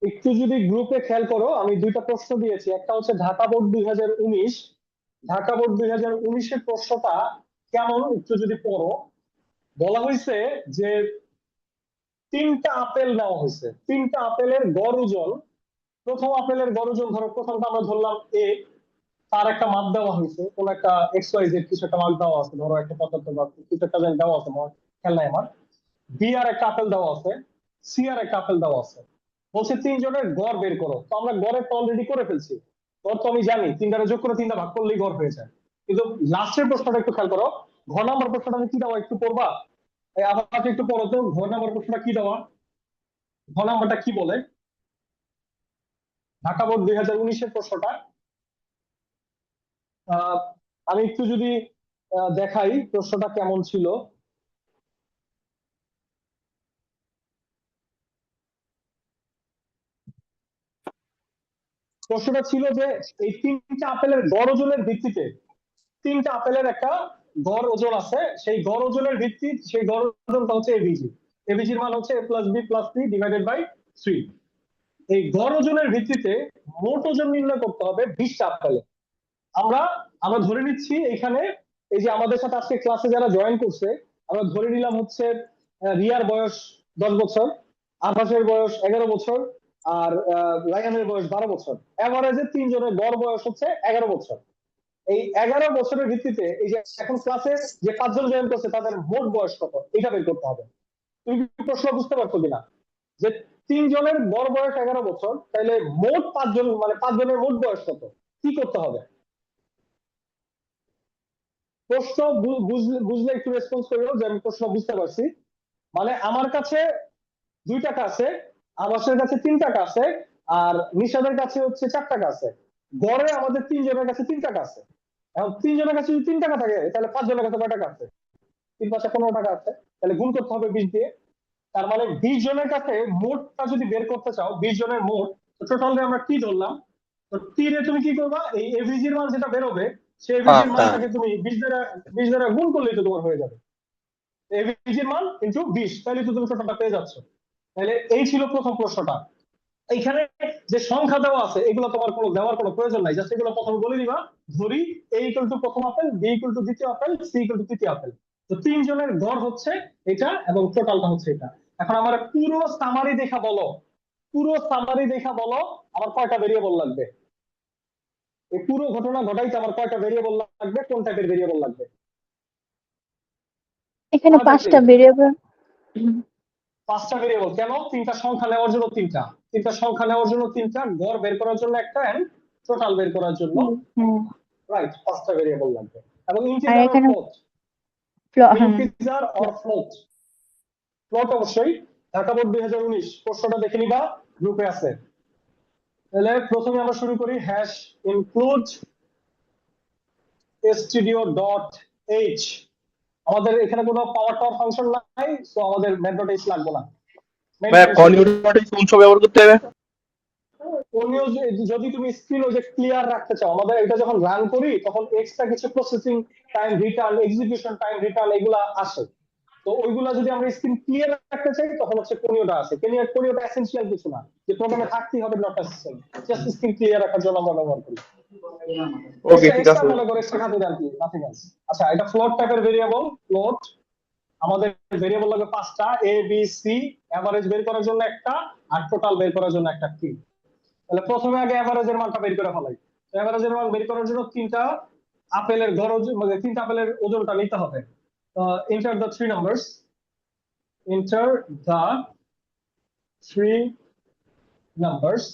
একটু যদি গ্রুপে খেয়াল করো, আমি দুইটা প্রশ্ন দিয়েছি। একটা হচ্ছে ঢাকা বোর্ড 2019, ঢাকা বোর্ড 2019-এর প্রশ্নটা কেমন একটু যদি পড়ো। বলা হয়েছে যে তিনটা আপেল নেওয়া হয়েছে, তিনটা আপেলের গড় ওজন। প্রথম আপেলের গড় ওজন ধরো, প্রথমটা আমরা ধরলাম এ, তার একটা মাপ দেওয়া হয়েছে, কোন একটা এক্স ওয়াই জেড কিছু একটা মাপ দেওয়া আছে, ধরো একটা পদার্থ বা কিছু একটা জানি দেওয়া আছে, খেয়াল নাই আমার। বি আর একটা আপেল দেওয়া আছে, সি আর একটা আপেল দেওয়া আছে। বলছে তিনজনের গড় বের করো। তো আমরা গড়ের তো অলরেডি করে ফেলছি, গড় তো আমি জানি, তিনটারে যোগ করে তিনটা ভাগ করলেই গড় হয়ে যায়। কিন্তু লাস্টের প্রশ্নটা একটু খেয়াল করো, ঘ নাম্বার প্রশ্নটা আমি কি দেওয়া একটু পড়বা? আমাকে একটু পড়ো তো, ঘ নাম্বার প্রশ্নটা কি দেওয়া, ঘ নাম্বারটা কি বলে, ঢাকা বোর্ড 2019-এর প্রশ্নটা। আহ আমি একটু যদি দেখাই প্রশ্নটা কেমন ছিল। প্রশ্নটা ছিল যে এই তিনটা আপেলের গড় ওজনের ভিত্তিতে, তিনটা আপেলের একটা গড় ওজন আছে, সেই গড় ওজনের ভিত্তি, সেই গড় ওজনটা হচ্ছে এভিজি। এভিজির মান হচ্ছে a plus B plus C divided by 3। এই গড় ওজনের ভিত্তিতে মোট ওজন নির্ণয় করতে হবে 20টা আপেলে। আমরা আমরা ধরে নিচ্ছি এখানে, এই যে আমাদের সাথে আজকে ক্লাসে যারা জয়েন করছে, আমরা ধরে নিলাম হচ্ছে রিয়ার বয়স 10 বছর, আকাশের বয়স 11 বছর, আর রায়ানের বয়স 12 বছর। এভারেজে তিনজনের গড় বয়স হচ্ছে 11 বছর। এই 11 বছরের ভিত্তিতে এই যে এখন ক্লাসে যে 5জন জয়েন করছে তাদের মোট বয়স কত, এটা বের করতে হবে। তুমি কি প্রশ্ন বুঝতে পারছো কিনা? যে তিনজনের গড় বয়স 11 বছর, তাহলে মোট 5জন, মানে 5জনের মোট বয়স কত, কি করতে হবে? প্রশ্ন বুঝলে একটু রেসপন্স করিও যে আমি প্রশ্ন বুঝতে পারছি। মানে আমার কাছে 2 টাকা আছে, আবাসের কাছে 3 টাকা আছে, আর নিশাদের কাছে হচ্ছে 4 টাকা আছে। গড়ে আমাদের তিনজনের কাছে 3 টাকা আছে। এখন তিনজনের কাছে যদি 3 টাকা থাকে, তাহলে 5জনের কাছে কয় টাকা আছে? 3 × 5 = 15 টাকা আছে। তাহলে গুণ করতে হবে 20 দিয়ে। তার মানে 20 জনের কাছে মোটটা যদি বের করতে চাও, 20 জনের মোট, টোটাল আমরা কি ধরলাম, তো টি রে তুমি কি করবা, এই এভিজির মান যেটা বেরোবে, সেই এভিজির আচ্ছা, মানটাকে তুমি 20 দ্বারা গুণ করলেই তো তোমার হয়ে যাবে। এভিজির মান ইনটু 20, তাহলে তো তুমি টোটালটা পেয়ে যাচ্ছ। তাহলে এই ছিল প্রথম প্রশ্নটা। এইখানে যে সংখ্যা দেওয়া আছে, এগুলো তোমার কোনো দেওয়ার কোনো প্রয়োজন নাই, জাস্ট এগুলো প্রথমে বলে দিবা। ধরি এ ইকুয়াল টু প্রথম আপেল, বি ইকুয়াল টু দ্বিতীয় আপেল, সি ইকুয়াল টু তৃতীয় আপেল। তো তিনজনের গড় হচ্ছে এটা এবং টোটালটা হচ্ছে এটা। এখন আমার পুরো সামারি দেখা বলো, পুরো সামারি দেখা বলো আমার কয়টা ভেরিয়েবল লাগবে, এই পুরো ঘটনা ঘটাইতে আমার কয়টা ভেরিয়েবল লাগবে, কোন টাইপের ভেরিয়েবল লাগবে? এখানে তাড়াতাড়ি। 5টা ভেরিয়েবল। 5টা ভেরিয়েবল কেন? তিনটা সংখ্যা নেওয়ার জন্য তিনটা, তিনটা সংখ্যা নেওয়ার জন্য তিনটা, গড় বের করার জন্য একটা, এন্ড টোটাল বের করার জন্য, হ্যাঁ, রাইট, 5টা ভেরিয়েবল লাগবে। এবং আর ইন্টিজার অর এখানে ফ্লোট, হ্যাঁ, ইন্টিজার অর ফ্লোট, ফ্লোট অবশ্যই। ঢাকা বোর্ড 2019 প্রশ্নটা দেখে নিবা, গ্রুপে আছে। তাহলে প্রথমে আমরা শুরু করি, হ্যাশ ইনক্লুড stdio.h। আমাদের এখানে কোনো পাওয়ার টাওয়ার ফাংশন নাই, সো আমাদের main.h লাগবে না। ভাইয়া কনভিউটারে কোন সব ব্যবহার করতে হবে? অন্যও যদি তুমি স্ক্রিন ওই যে ক্লিয়ার রাখতে চাও, আমাদের এটা যখন রান করি তখন এক্সট্রা কিছু processing time, return, execution time, return এগুলা আসে। তো ওইগুলা যদি আমরা স্ক্রিন ক্লিয়ার রাখতে চাই তখন হচ্ছে কোনিওটা আছে। কোনিওটা এসেনশিয়াল কিছু না, যে প্রোগ্রামে থাকতেই হবে, not essential, just screen clear রাখার জন্য আমরা ব্যবহার করি। ওকে, এক্সট্রা ঠিক এক্সট্রা আছে। মনে করে এক্সট্রা খাতে আর কি, নাথিং এলস। আচ্ছা, এটা ফ্লোট টাইপের ভেরিয়েবল। ফ্লোট আমাদের ভেরিয়েবল লাগবে 5টা, এ বি সি, এভারেজ বের করার জন্য একটা, আর টোটাল বের করার জন্য একটা কি। তাহলে প্রথমে আগে এভারেজের মানটা বের করে ফেলাই। এভারেজের মান বের করার জন্য তিনটা আপেলের গড় ওজন, মানে তিনটা আপেলের ওজনটা নিতে হবে। Enter the three numbers, enter the three numbers.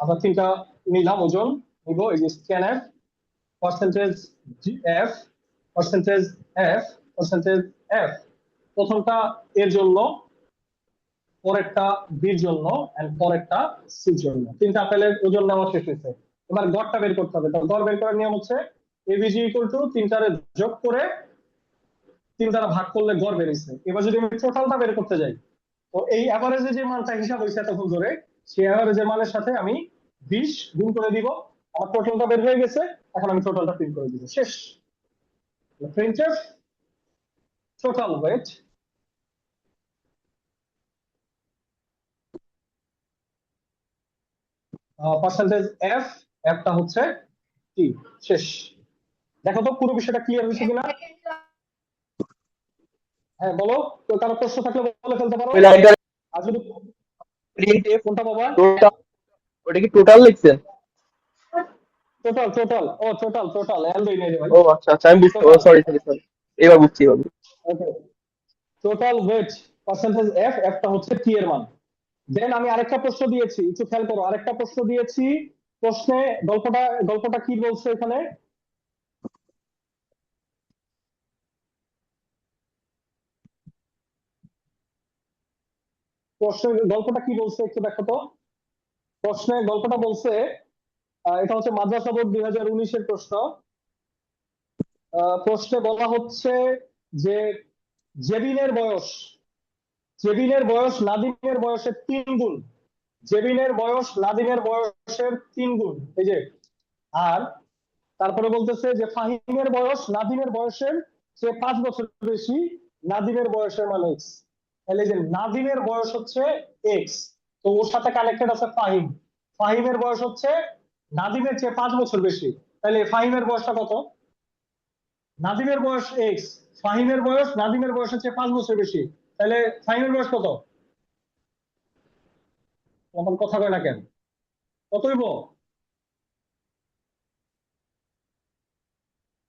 আমরা তিনটা নিলাম ওজন, নিব এই যে scan F, percentage F, percentage F, percentage F. প্রথমটা এর জন্য, পরেরটা বির জন্য, এন্ড পরেরটা সির জন্য। তিনটা আপেলের ওজন নেওয়া শেষ হয়েছে। এবার গড়টা বের করতে হবে। তো গড় বের করার নিয়ম হচ্ছে এবিজি ইকুয়াল টু তিনটারে যোগ করে তিন দ্বারা ভাগ করলে গড় বেরিয়েছে। এবার যদি আমি টোটালটা বের করতে যাই, তো এই এভারেজে যে মানটা হিসাব হয়েছে এতক্ষণ ধরে, সেই এভারেজের মানের সাথে আমি 20 গুণ করে দিব, আমার টোটালটা বের হয়ে গেছে। এখন আমি টোটালটা প্রিন্ট করে দিব, শেষ। Printer total weight percentage F, এফটা হচ্ছে টি। শেষ। দেখো তো পুরো বিষয়টা ক্লিয়ার হয়েছে কিনা। হ্যাঁ বলো, তো কারো প্রশ্ন থাকলে বলে ফেলতে পারো। ওই লাইনটা আর যদি প্রিন্টএফ কোনটা বাবা? টোটাল, ওটা কি টোটাল লিখছেন? টোটাল, টোটাল, ও টোটাল, টোটাল এল দেই নাই রে ভাই। ও আচ্ছা আচ্ছা, আমি বুঝতে, ও টোটাল। সরি সরি সরি, এবার বুঝছি এবার বুঝছি। ওকে, টোটাল ওয়েট পার্সেন্টেজ এফ, এফটা হচ্ছে টি এর মান। দেন আমি আরেকটা প্রশ্ন দিয়েছি, একটু খেয়াল করো, আরেকটা প্রশ্ন দিয়েছি। প্রশ্নে গল্পটা গল্পটা কি বলছে এখানে? প্রশ্নের গল্পটা কি বলছে একটু দেখো তো। প্রশ্নের গল্পটা বলছে, এটা হচ্ছে মাদ্রাসা বোর্ড 2019-এর প্রশ্ন। প্রশ্নে বলা হচ্ছে যে জেবিনের বয়স, জেবিনের বয়স নাদিমের বয়সের 3 গুণ। জেবিনের বয়স নাদিমের বয়সের 3 গুণ, এই যে। আর তারপরে বলতেছে যে ফাহিমের বয়স নাদিমের বয়সের চেয়ে 5 বছর বেশি, নাদিমের বয়সের মান এক্স। তাহলে এই যে নাদিমের বয়স হচ্ছে এক্স, তো ওর সাথে কানেক্টেড আছে ফাহিম। ফাহিমের বয়স হচ্ছে নাদিমের চেয়ে 5 বছর বেশি। তাহলে ফাহিমের বয়সটা কত? নাদিমের বয়স এক্স, ফাহিমের বয়স নাদিমের বয়সের চেয়ে 5 বছর বেশি। তাহলে ফাহিমের বয়স কত? আমার কথা কয় না কেন? কত হইব?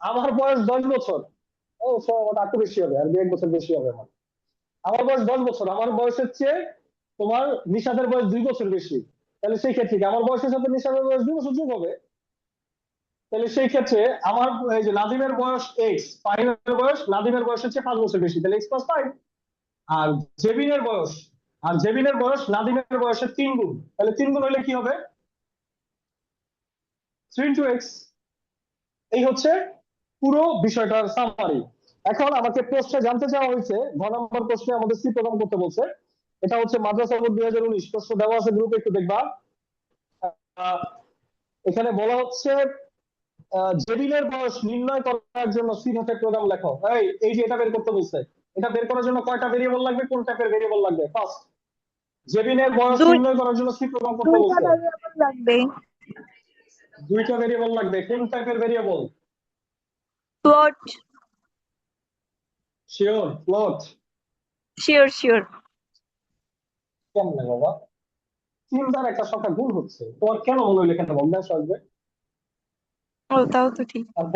আমার বয়স 10 বছর। ও ওটা একটু বেশি হবে, আর 1 বছর বেশি হবে আমার। আমার বয়স 10 বছর, আমার বয়সের চেয়ে তোমার নিশাদের বয়স 2 বছর বেশি। তাহলে সেই ক্ষেত্রে কি আমার বয়সের সাথে নিশাদের বয়স 2 বছর যোগ হবে? তাহলে সেই ক্ষেত্রে আমার এই যে নাদিমের বয়স এক্স, ফাহিমের বয়স নাদিমের বয়সের চেয়ে 5 বছর বেশি, তাহলে এক্স প্লাস 5। আর জেবিনের বয়স, আর জেবিনের বয়স নাদিমের বয়সের 3 গুণ, তাহলে 3 গুণ হলে কি হবে? 3 × x। এই হচ্ছে পুরো বিষয়টার সামারি। এখন আমাকে প্রশ্নে জানতে চাওয়া হয়েছে, ঘ নম্বর প্রশ্নে আমাদের সি প্রোগ্রাম করতে বলছে। এটা হচ্ছে মাদ্রাসা বোর্ড 2019 প্রশ্ন দেওয়া আছে গ্রুপে, একটু দেখবা। আহ, এখানে বলা হচ্ছে জেবিনের বয়স নির্ণয় করার জন্য সি ধাপের প্রোগ্রাম লেখো। এই যে এটা বের করতে বলছে, এটা বের করার জন্য কয়টা ভেরিয়েবল লাগবে, কোন টাইপের ভেরিয়েবল লাগবে? ফার্স্ট, জেবিনের বয়স দুই নির্ণয় করার জন্য সি প্রোগ্রাম করতে দুইটা বলছে। ভেরিয়েবল লাগবে। 2টা ভেরিয়েবল লাগবে, কোন টাইপের variable? Float. Sure? Float? Sure sure. কেমনে বাবা? 3 দ্বারা একটা সংখ্যা গুণ হচ্ছে, তোমার কেন মনে হলো এখানে ভগ্নাংশ আসবে? ও তাও তো ঠিক। আর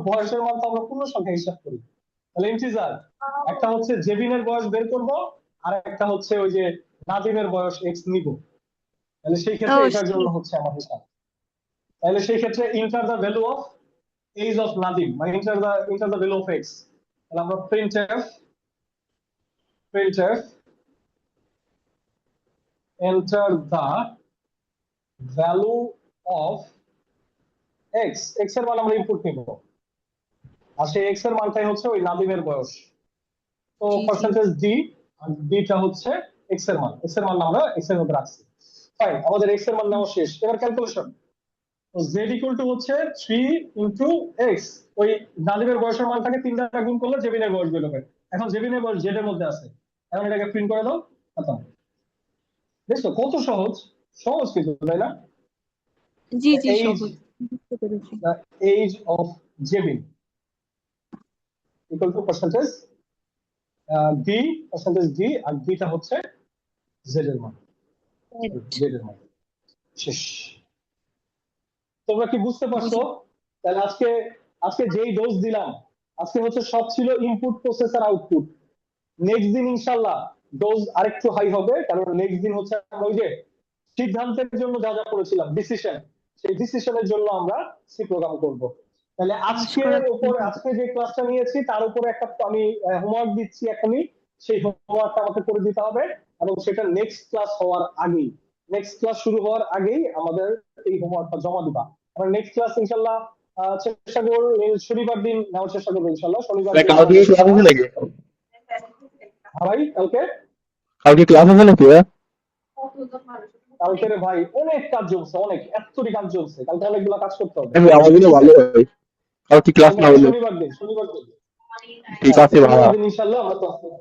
বয়সের মান তো আমরা পূর্ণ সংখ্যা হিসাব করি, তাহলে ইন্টিজার। একটা হচ্ছে জেবিনের বয়স বের করব, আর একটা হচ্ছে ওই যে নাদিমের বয়স এক্স নিব। তাহলে সেই ও ক্ষেত্রে এটার জন্য শিট। হচ্ছে আমার হিসাব। তাহলে সেই ক্ষেত্রে enter the value of age of Nadim, মানে enter the value of x. তাহলে আমরা printf enter the value of x, x এর মান আমরা ইনপুট নিব, আর সেই x এর মানটাই হচ্ছে ওই নাদিমের বয়স। তো জি জি। পার্সেন্টেজ ডি, আর ডিটা হচ্ছে x এর মান, x এর মান আমরা x এর মধ্যে রাখছি। ফাইন, আমাদের x এর মান নেওয়া শেষ, এবার ক্যালকুলেশন। তো z ইকুয়াল টু হচ্ছে 3 ইনটু x, ওই নাদিমের বয়সের মানটাকে 3 দ্বারা গুণ করলে জেবিনের বয়স বের হবে। এখন জেবিনের বয়স z এর মধ্যে আছে, এখন এটাকে প্রিন্ট করে দাও, খতম। দেখছো কত সহজ? সহজ কিন্তু, তাই না? জি জি এইজ, সহজ। বুঝতে পেরেছি। the age of Jebin equal to percentage d, percentage d, আর dটা হচ্ছে z এর মান, z এর মান। শেষ। তোমরা কি বুঝতে পারছো? বুঝি। তাহলে আজকে আজকে যেই ডোজ দিলাম, আজকে হচ্ছে সব ছিল ইনপুট প্রসেসর আউটপুট। নেক্সট দিন ইনশাআল্লাহ ডোজ আরেকটু হাই হবে, কারণ নেক্সট দিন হচ্ছে আমরা ওই যে সিদ্ধান্তের জন্য যা যা করেছিলাম, ডিসিশন, সেই ডিসিশনের জন্য আমরা সি প্রোগ্রাম করব। তাহলে পাস করা আজকের উপর, আজকে যে ক্লাসটা নিয়েছি তার উপরে একটা আমি হোমওয়ার্ক দিচ্ছি এখনই, সেই হোমওয়ার্কটা আমাকে করে দিতে হবে, এবং সেটা নেক্সট ক্লাস হওয়ার আগেই, নেক্সট ক্লাস শুরু হওয়ার আগেই আমাদের এই হোমওয়ার্কটা জমা দিবা। আমরা নেক্সট ক্লাস ইনশাআল্লাহ চেষ্টা করব শনিবার দিন নেওয়ার চেষ্টা করবো, ইনশাআল্লাহ শনিবার দিন কালকে আমাদের ক্লাস আছে নাকি? ভাই কালকে, কালকে ক্লাস আছে নাকি? কালকে রে ভাই অনেক কাজ চলছে, অনেক এতটি কাজ চলছে, কালকে অনেকগুলো কাজ করতে হবে, আমার জন্য ঠিক আছে? ভালো হয় কালকে ক্লাস কালকে না আমরা হলে। শনিবার দিন, শনিবার দিন, ঠিক আছে শনিবার ভাইয়া। দিন ইনশাআল্লাহ আমরা ক্লাস করব।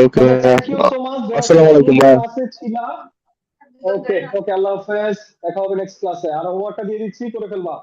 ওকে, তাহলে থ্যাংক ইউ সো মাচ যারা আসসালামু আলাইকুম এই ভাইয়া। ক্লাসে ছিলা। ওকে ওকে, আল্লাহ হাফেজ, দেখা হবে নেক্সট ক্লাসে। আর হোমওয়ার্কটা দিয়ে দিচ্ছি, করে ফেলবা।